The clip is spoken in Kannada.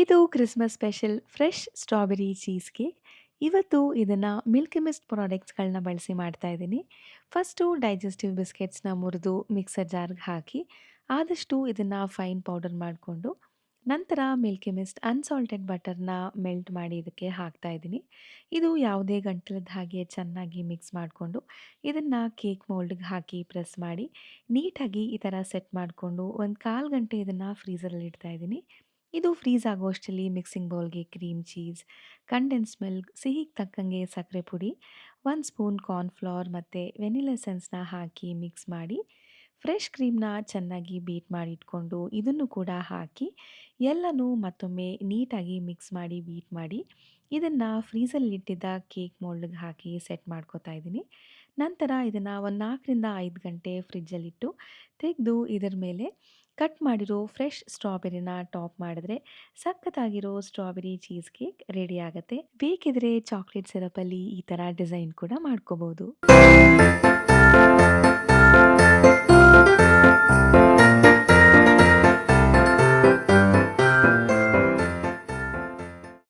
ಇದು Christmas special fresh strawberry cheese cake. ಇವತ್ತು ಇದನ್ನು ಮಿಲ್ಕಿ ಮಿಸ್ಟ್ ಪ್ರಾಡಕ್ಟ್ಸ್ಗಳನ್ನ ಬಳಸಿ ಮಾಡ್ತಾ ಇದ್ದೀನಿ. ಫಸ್ಟು ಡೈಜೆಸ್ಟಿವ್ ಬಿಸ್ಕೆಟ್ಸ್ನ ಮುರಿದು ಮಿಕ್ಸರ್ ಜಾರ್ಗೆ ಹಾಕಿ ಆದಷ್ಟು ಇದನ್ನು ಫೈನ್ ಪೌಡರ್ ಮಾಡಿಕೊಂಡು ನಂತರ ಮಿಲ್ಕಿ ಮಿಸ್ಟ್ ಅನ್ಸಾಲ್ಟೆಡ್ ಬಟರ್ನ ಮೆಲ್ಟ್ ಮಾಡಿ ಇದಕ್ಕೆ ಹಾಕ್ತಾ ಇದ್ದೀನಿ. ಇದು ಯಾವುದೇ ಗಂಟಲದ ಹಾಗೆ ಚೆನ್ನಾಗಿ ಮಿಕ್ಸ್ ಮಾಡಿಕೊಂಡು ಇದನ್ನು ಕೇಕ್ ಮೋಲ್ಡ್ಗೆ ಹಾಕಿ ಪ್ರೆಸ್ ಮಾಡಿ ನೀಟಾಗಿ ಈ ಥರ ಸೆಟ್ ಮಾಡಿಕೊಂಡು ಒಂದು ಕಾಲು ಗಂಟೆ ಇದನ್ನು ಫ್ರೀಸರಲ್ಲಿ ಇಡ್ತಾ ಇದ್ದೀನಿ. ಇದು ಫ್ರೀಸ್ ಆಗುವಷ್ಟರಲ್ಲಿ ಮಿಕ್ಸಿಂಗ್ ಬೌಲ್ಗೆ ಕ್ರೀಮ್ ಚೀಸ್, ಕಂಡೆನ್ಸ್ ಮಿಲ್ಕ್, ಸಿಹಿಗೆ ತಕ್ಕಂಗೆ ಸಕ್ಕರೆ ಪುಡಿ, 1 ಸ್ಪೂನ್ ಕಾರ್ನ್‌ಫ್ಲೋರ್ ಮತ್ತು ವೆನಿಲಾ ಎಸೆನ್ಸ್‌ನ ಹಾಕಿ ಮಿಕ್ಸ್ ಮಾಡಿ, ಫ್ರೆಶ್ ಕ್ರೀಮ್‌ನ ಚೆನ್ನಾಗಿ ಬೀಟ್ ಮಾಡಿ ಇಟ್ಕೊಂಡು ಇದನ್ನು ಕೂಡ ಹಾಕಿ ಎಲ್ಲನೂ ಮತ್ತೊಮ್ಮೆ ನೀಟಾಗಿ ಮಿಕ್ಸ್ ಮಾಡಿ ಬೀಟ್ ಮಾಡಿ ಇದನ್ನು ಫ್ರೀಸಲ್ಲಿಟ್ಟಿದ್ದ ಕೇಕ್ ಮೋಲ್ಡ್‌ಗೆ ಹಾಕಿ ಸೆಟ್ ಮಾಡ್ಕೋತಾ ಇದ್ದೀನಿ. ನಂತರ ಇದನ್ನು ಒಂದು 4ರಿಂದ 5 ಗಂಟೆ ಫ್ರಿಡ್ಜಲ್ಲಿಟ್ಟು ತೆಗೆದು ಇದರ ಮೇಲೆ ಕಟ್ ಮಾಡಿರೋ ಫ್ರೆಶ್ ಸ್ಟ್ರಾಬೆರಿನ ಟಾಪ್ ಮಾಡಿದ್ರೆ ಸಖತ್ತಾಗಿರೋ ಸ್ಟ್ರಾಬೆರಿ ಚೀಸ್ ಕೇಕ್ ರೆಡಿ ಆಗುತ್ತೆ. ಬೇಕಿದ್ರೆ ಚಾಕ್ಲೇಟ್ ಸಿರಪಲ್ಲಿ ಈ ಥರ ಡಿಸೈನ್ ಕೂಡ ಮಾಡ್ಕೋಬೋದು.